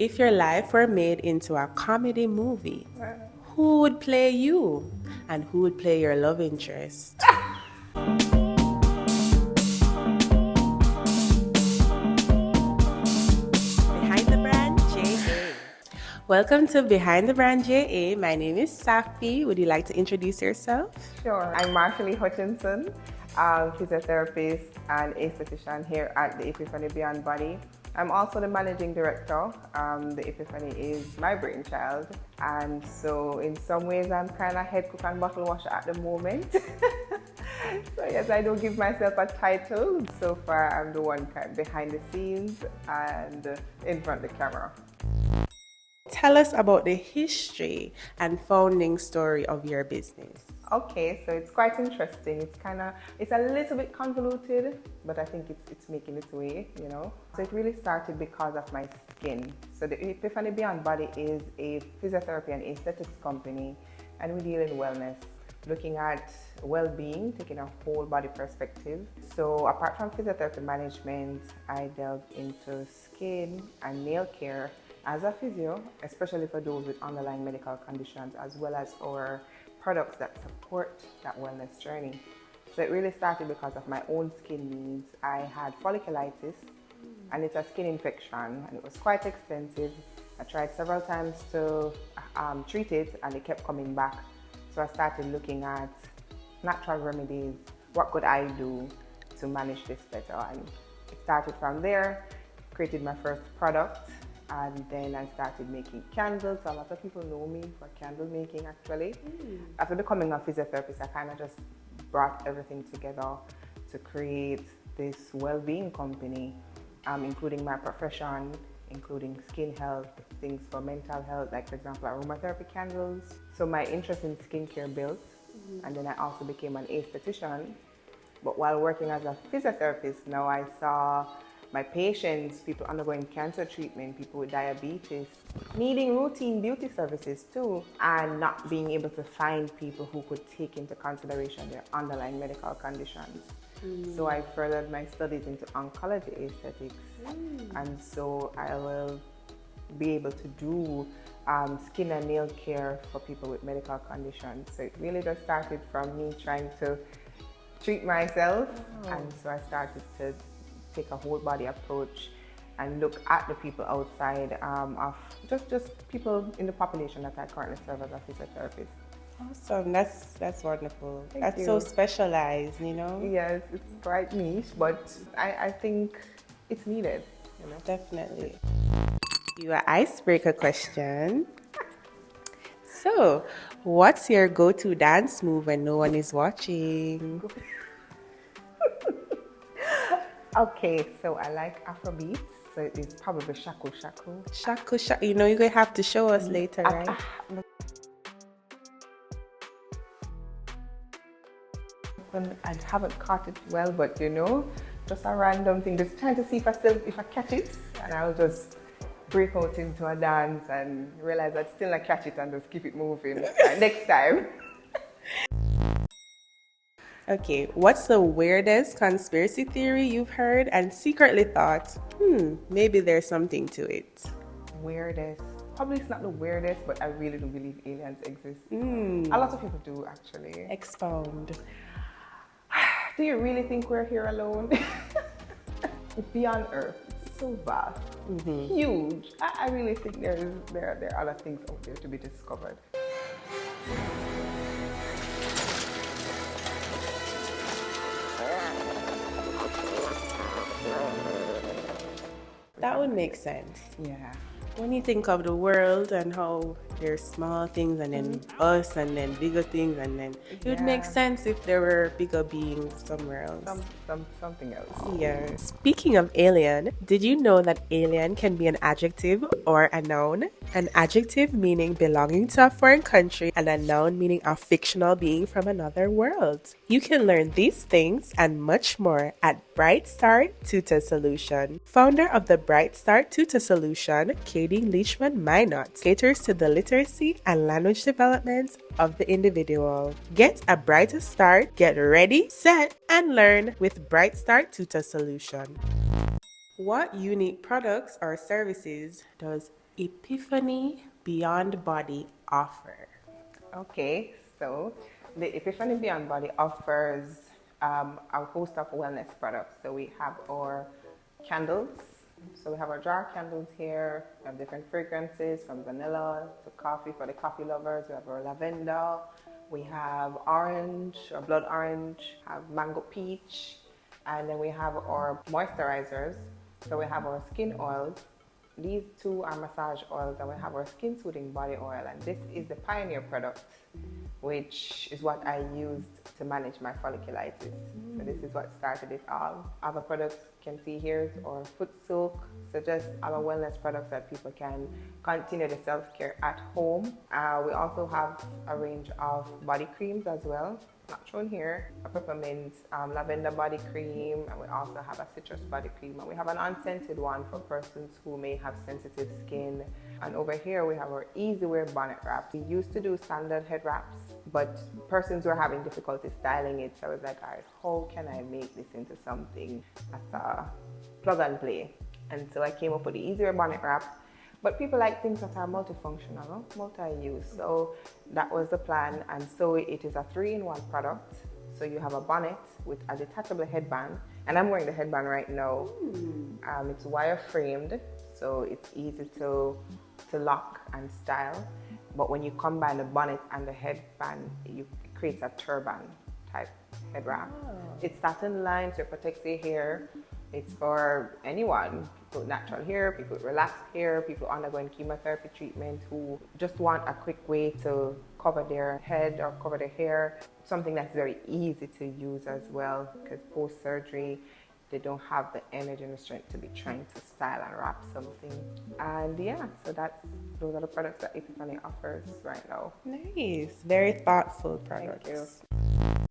If your life were made into a comedy movie, who would play you? And who would play your love interest? Behind the Brand JA. Welcome to Behind the Brand JA. My name is Safi. Would you like to introduce yourself? Sure. I'm Marsha-Lee Hutchinson, physiotherapist and esthetician here at the Epiphany Beyond Body. I'm also the managing director. The Epiphany is my brainchild, and so in some ways I'm kind of head cook and bottle washer at the moment. So yes, I don't give myself a title. So far I'm the one kind of behind the scenes and in front of the camera. Tell us about the history and founding story of your business. Okay, so it's quite interesting. It's a little bit convoluted, but I think it's making its way, you know. So it really started because of my skin. So the Epiphany Beyond Body is a physiotherapy and aesthetics company, and we deal in wellness, looking at well-being, taking a whole body perspective. So apart from physiotherapy management, I delved into skin and nail care as a physio, especially for those with underlying medical conditions, as well as our products that support that wellness journey. So it really started because of my own skin needs. I had folliculitis, and it's a skin infection, and it was quite extensive. I tried several times to treat it, and it kept coming back. So I started looking at natural remedies. What could I do to manage this better? And it started from there, created my first product, and then I started making candles. A lot of people know me for candle making, actually. After becoming a physiotherapist, I kind of just brought everything together to create this well-being company, including my profession, including skin health, things for mental health, like for example, aromatherapy candles. So my interest in skincare built, and then I also became an esthetician. But while working as a physiotherapist, now I saw my patients, people undergoing cancer treatment, people with diabetes, needing routine beauty services too, and not being able to find people who could take into consideration their underlying medical conditions. So I furthered my studies into oncology aesthetics, and so I will be able to do skin and nail care for people with medical conditions. So it really just started from me trying to treat myself, and so I started to take a whole body approach and look at the people outside of just people in the population that I currently serve as a physiotherapist. Awesome, that's wonderful. Thank That's you. so specialized, you know? Yes, it's quite niche, but I think it's needed, you know. Definitely. Your icebreaker question. So, what's your go-to dance move when no one is watching? Okay, so I like Afrobeats, so it's probably shaku shaku. Shaku shaku. You know, you're going to have to show us later, right? I haven't caught it well, but you know, just a random thing. Just trying to see if I catch it, and I'll just break out into a dance and realize I still not catch it and just keep it moving. Next time. Okay, what's the weirdest conspiracy theory you've heard and secretly thought, maybe there's something to it? Weirdest. Probably it's not the weirdest, but I really do believe aliens exist. A lot of people do, actually. Expound. Do you really think we're here alone? It's beyond Earth. It's so vast, huge. I really think there are other things out there to be discovered. That would make sense. Yeah. When you think of the world and how there's small things and then us and then bigger things, and then it would make sense if there were bigger beings somewhere else. Something else. Yeah. Speaking of alien, did you know that alien can be an adjective or a noun? An adjective meaning belonging to a foreign country, and a noun meaning a fictional being from another world. You can learn these things and much more at Bright Start Tutor Solution. Founder of the Bright Start Tutor Solution, Katie Leachman Minot, caters to the literacy and language development of the individual. Get a brighter start, get ready, set, and learn with Bright Start Tutor Solution. What unique products or services does Epiphany Beyond Body offer. Okay, so the Epiphany Beyond Body offers a host of wellness products. So we have our candles. So we have our jar candles here. We have different fragrances from vanilla to coffee for the coffee lovers. We have our lavender. We have orange or blood orange. Have mango peach. And then we have our moisturizers. So we have our skin oils. These two are massage oils, and we have our skin soothing body oil, and this is the Pioneer product, which is what I used to manage my folliculitis. So this is what started it all. Other products you can see here is our foot soak, so just our wellness products that people can continue the self-care at home. We also have a range of body creams as well. Not shown here, a peppermint lavender body cream, and we also have a citrus body cream, and we have an unscented one for persons who may have sensitive skin. And over here we have our easy wear bonnet wrap. We used to do standard head wraps, but persons were having difficulty styling it, so I was like, all right, how can I make this into something as a plug and play? And so I came up with the easy wear bonnet wrap. But people like things that are multifunctional, multi-use. So that was the plan. And so it is a 3-in-1 product. So you have a bonnet with a detachable headband. And I'm wearing the headband right now. It's wire framed, so it's easy to lock and style. But when you combine the bonnet and the headband, it creates a turban type head wrap. It's satin lined, so it protects your hair. It's for anyone, people with natural hair, people with relaxed hair, people undergoing chemotherapy treatment who just want a quick way to cover their head or cover their hair. Something that's very easy to use as well, because post-surgery, they don't have the energy and the strength to be trying to style and wrap something. And yeah, so those are the products that Epiphany offers right now. Nice. Very thoughtful products. Thank you.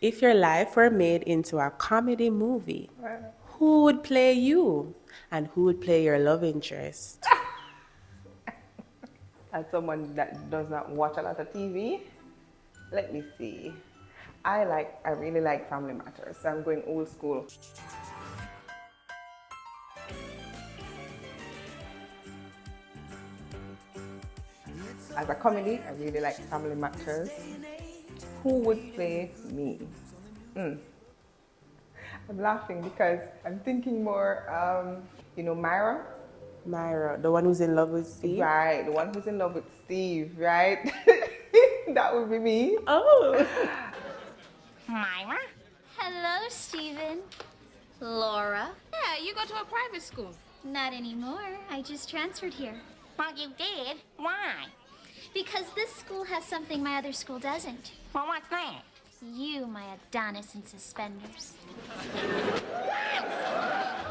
If your life were made into a comedy movie, who would play you? And who would play your love interest? As someone that does not watch a lot of TV, let me see. I really like Family Matters, so I'm going old school. As a comedy, I really like Family Matters. Who would play me? I'm laughing because I'm thinking more, Myra? Myra, the one who's in love with Steve? Right, the one who's in love with Steve, right? That would be me. Oh. Myra? Hello, Steven. Laura? Yeah, you go to a private school. Not anymore. I just transferred here. Well, you did? Why? Because this school has something my other school doesn't. Well, what's that? You, my Adonis in suspenders.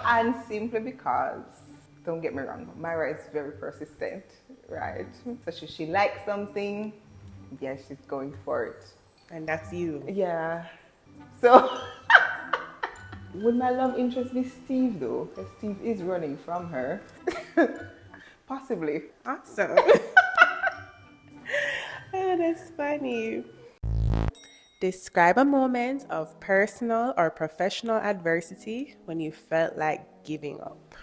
And simply because, don't get me wrong, Myra is very persistent, right? So she likes something, yeah, she's going for it. And that's you. Yeah. So, would my love interest be Steve though? Because Steve is running from her. Possibly. Awesome. Oh, that's funny. Describe a moment of personal or professional adversity when you felt like giving up.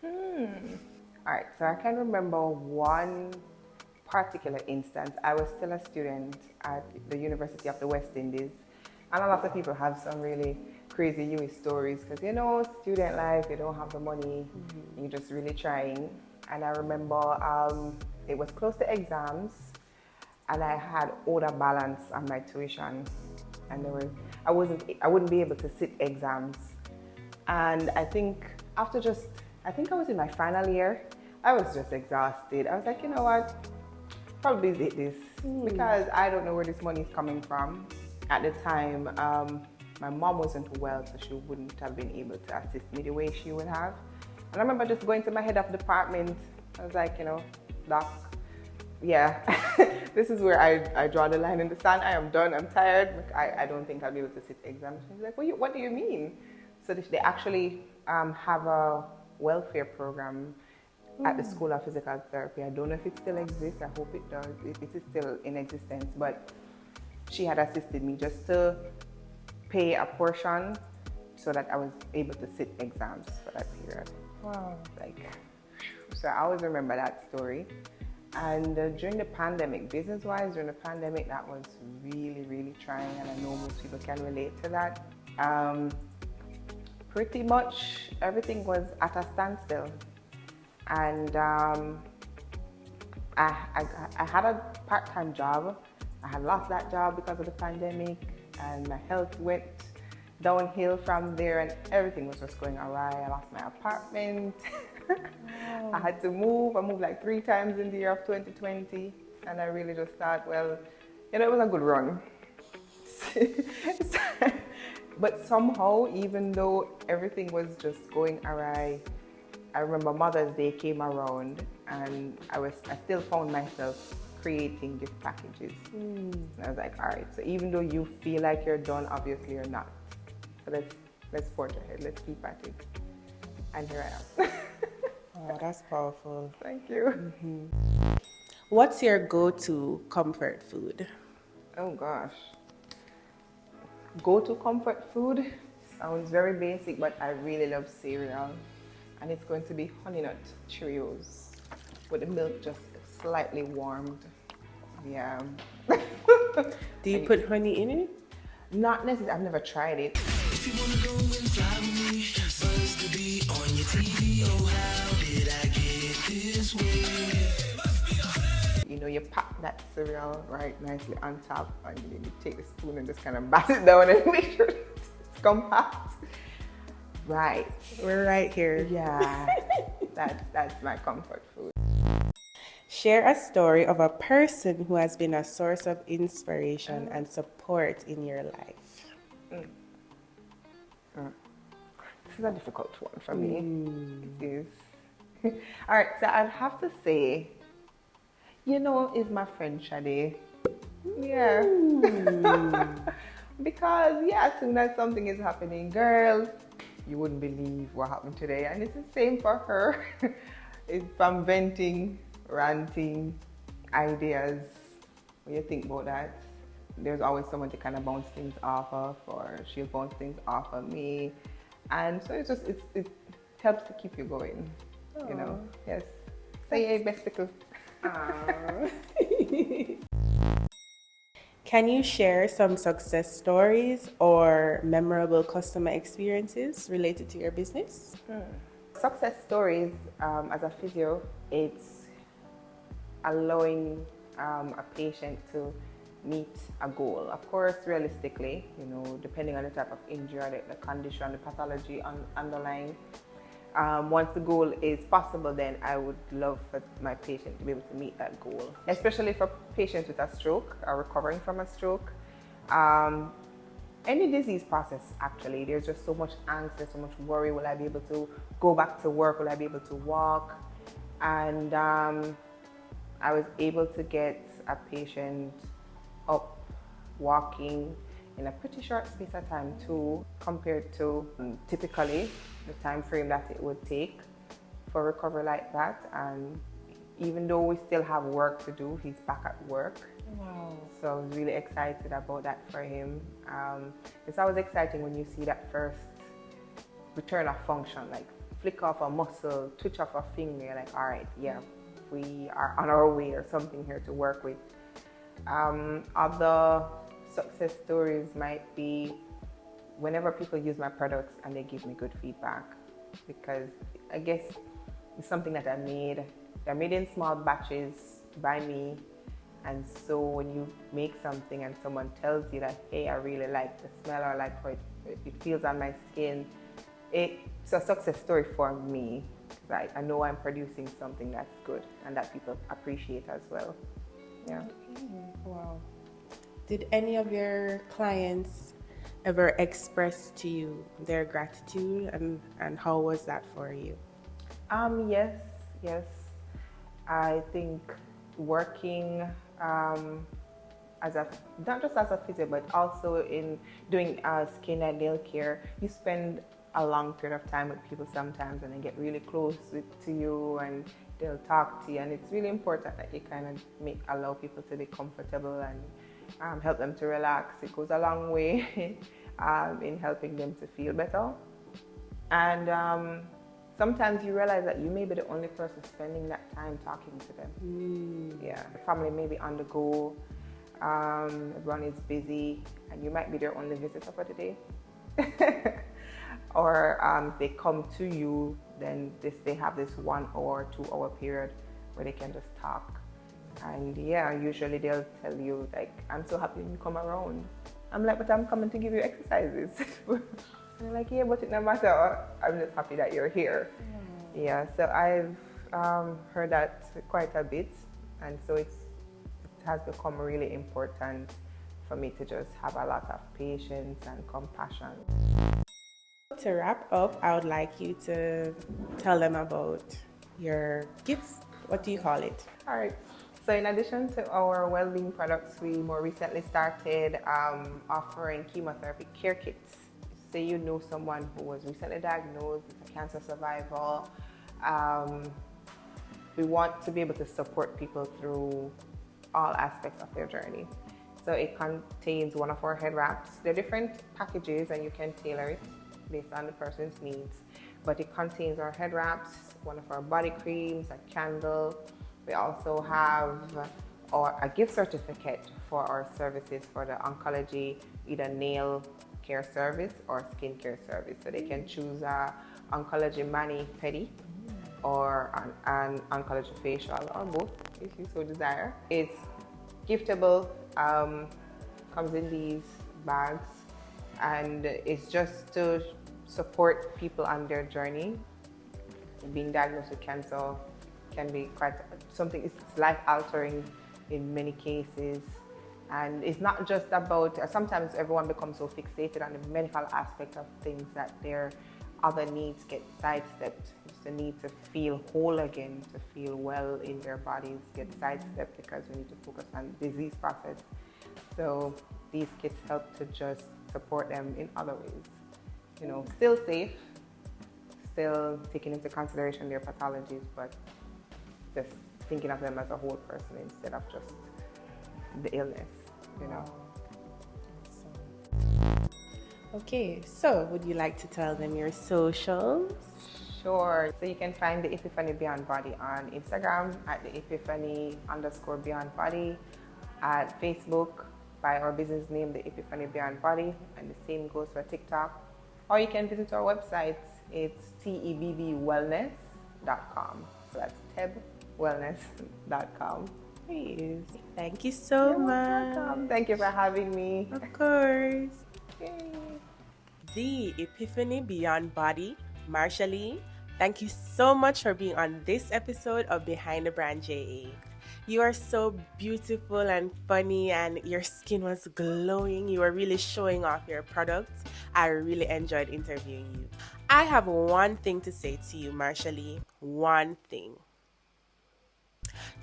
All right, so I can remember one particular instance. I was still a student at the University of the West Indies, and a lot of people have some really crazy UE stories because, student life, you don't have the money, you're just really trying. And I remember it was close to exams, and I had owed a balance on my tuition, and I wouldn't be able to sit exams. And I think I was in my final year, I was just exhausted. I was like, you know what, probably did this because I don't know where this money is coming from. At the time, my mom wasn't well, so she wouldn't have been able to assist me the way she would have. And I remember just going to my head of department. I was like, Doc, yeah, this is where I draw the line in the sand. I am done. I'm tired. I don't think I'll be able to sit exams. She's like, what do you mean? So they actually have a welfare program at the School of Physical Therapy. I don't know if it still exists. I hope it does. It is still in existence. But she had assisted me just to pay a portion so that I was able to sit exams for that period. Wow. So I always remember that story. And during the pandemic, business-wise, during the pandemic, that was really, really trying, and I know most people can relate to that. Pretty much everything was at a standstill, and I had a part-time job. I had lost that job because of the pandemic, and my health went downhill from there, and everything was just going awry. I lost my apartment. Wow. I had to move. I moved like 3 times in the year of 2020, and I really just thought, well, you know, it was a good run. But somehow, even though everything was just going awry, I remember Mother's Day came around, and I still found myself creating gift packages. And I was like, all right, so even though you feel like you're done, obviously you're not. So let's forge ahead. Let's keep at it. And here I am. Oh, that's powerful. Thank you. What's your go-to comfort food? Oh gosh. Go-to comfort food sounds very basic, but I really love cereal. And it's going to be Honey Nut Cheerios with the milk just slightly warmed. Yeah. Do you put honey in it? Not necessarily. I've never tried it. If you wanna go and fly with me, buzz to be on your TV. Oh, how did I get this way? You know, you pack that cereal right nicely on top, and then you take the spoon and just kind of bat it down and make sure it's compact. Right. We're right here. Yeah. That's my comfort food. Share a story of a person who has been a source of inspiration and support in your life. This is a difficult one for me. It is. All right, so I'd have to say, you know, is my friend Shade. Yeah. Because, yeah, as soon as something is happening, girl, you wouldn't believe what happened today. And it's the same for her. If I'm venting, ranting, ideas, when you think about that, there's always someone to kind of bounce things off of, or she'll bounce things off of me. And so it helps to keep you going. Aww. You know, yes. Say a besticle. Can you share some success stories or memorable customer experiences related to your business? Success stories, as a physio, it's allowing a patient to meet a goal. Of course, realistically, you know, depending on the type of injury, the condition, the pathology underlying. Once the goal is possible, then I would love for my patient to be able to meet that goal, especially for patients with a stroke or recovering from a stroke. Any disease process, actually, there's just so much angst, there's so much worry. Will I be able to go back to work? Will I be able to walk? And I was able to get a patient up walking in a pretty short space of time too, compared to typically the time frame that it would take for recovery like that. And even though we still have work to do, he's back at work. Wow. So I was really excited about that for him. It's always exciting when you see that first return of function, like flick off a muscle, twitch off a finger, you're like, all right, yeah, we are on our way or something here to work with. Other success stories might be whenever people use my products and they give me good feedback, because I guess it's something that I made. They're made in small batches by me, and so when you make something and someone tells you that, hey, I really like the smell, or I like how it feels on my skin, it's a success story for me. Right? I know I'm producing something that's good and that people appreciate as well. Yeah. Wow. Did any of your clients ever express to you their gratitude, and how was that for you? Yes. I think working not just as a physio, but also in doing skin and nail care, you spend a long period of time with people sometimes, and they get really close to you, and they'll talk to you, and it's really important that you kind of allow people to be comfortable and help them to relax. It goes a long way in helping them to feel better. And sometimes you realize that you may be the only person spending that time talking to them. Yeah, the family may be on the go, everyone is busy, and you might be their only visitor for the day. Or if they come to you, then they have this 1 hour, 2 hour period where they can just talk. And yeah, usually they'll tell you like, I'm so happy you come around. I'm like, but I'm coming to give you exercises. And they're like, yeah, but it no matter. I'm just happy that you're here. Yeah, so I've heard that quite a bit. And so it has become really important for me to just have a lot of patience and compassion. To wrap up, I would like you to tell them about your gifts. What do you call it? All right. So in addition to our well-being products, we more recently started offering chemotherapy care kits. Say you know someone who was recently diagnosed with a cancer survivor. We want to be able to support people through all aspects of their journey. So it contains one of our head wraps. They're different packages and you can tailor it based on the person's needs. But it contains our head wraps, one of our body creams, a candle. We also have a gift certificate for our services for the oncology, either nail care service or skin care service. So they can choose a oncology mani-pedi or an oncology facial, or both if you so desire. It's giftable, comes in these bags, and it's just to support people on their journey. Being diagnosed with cancer can be quite something, it's life altering in many cases. And it's not just about, sometimes everyone becomes so fixated on the medical aspect of things that their other needs get sidestepped. It's the need to feel whole again, to feel well in their bodies get sidestepped because we need to focus on the disease process. So these kits help to just support them in other ways. You know, still safe, still taking into consideration their pathologies, but just thinking of them as a whole person instead of just the illness, you know. Okay, so would you like to tell them your socials? Sure. So you can find the Epiphany Beyond Body on Instagram at the Epiphany_Beyond Body, at Facebook by our business name, the Epiphany Beyond Body, and the same goes for TikTok. Or you can visit our website. It's tebbwellness.com. So that's tebbwellness.com. Please. Thank you so much. Welcome. Thank you for having me. Of course. Yay. The Epiphany Beyond Body, Marsha-Lee, thank you so much for being on this episode of Behind the Brand JA. You are so beautiful and funny, and your skin was glowing. You were really showing off your products. I really enjoyed interviewing you. I have one thing to say to you, Marsha-Lee. One thing.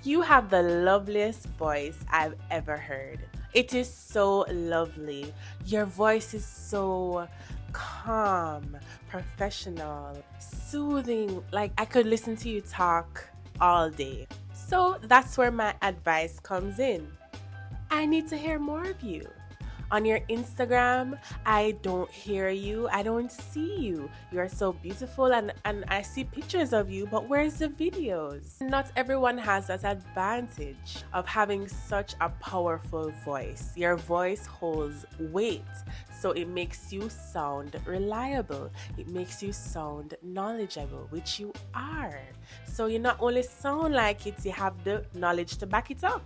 You have the loveliest voice I've ever heard. It is so lovely. Your voice is so calm, professional, soothing. Like I could listen to you talk all day. So that's where my advice comes in. I need to hear more of you. On your Instagram, I don't hear you. I don't see you. You are so beautiful and I see pictures of you, but where's the videos? Not everyone has that advantage of having such a powerful voice. Your voice holds weight, so it makes you sound reliable. It makes you sound knowledgeable, which you are. So you not only sound like it, you have the knowledge to back it up.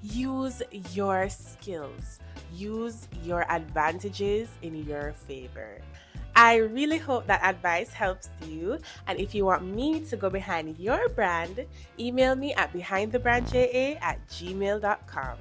Use your skills. Use your advantages in your favor. I really hope that advice helps you. And if you want me to go behind your brand, email me at behindthebrandja@gmail.com.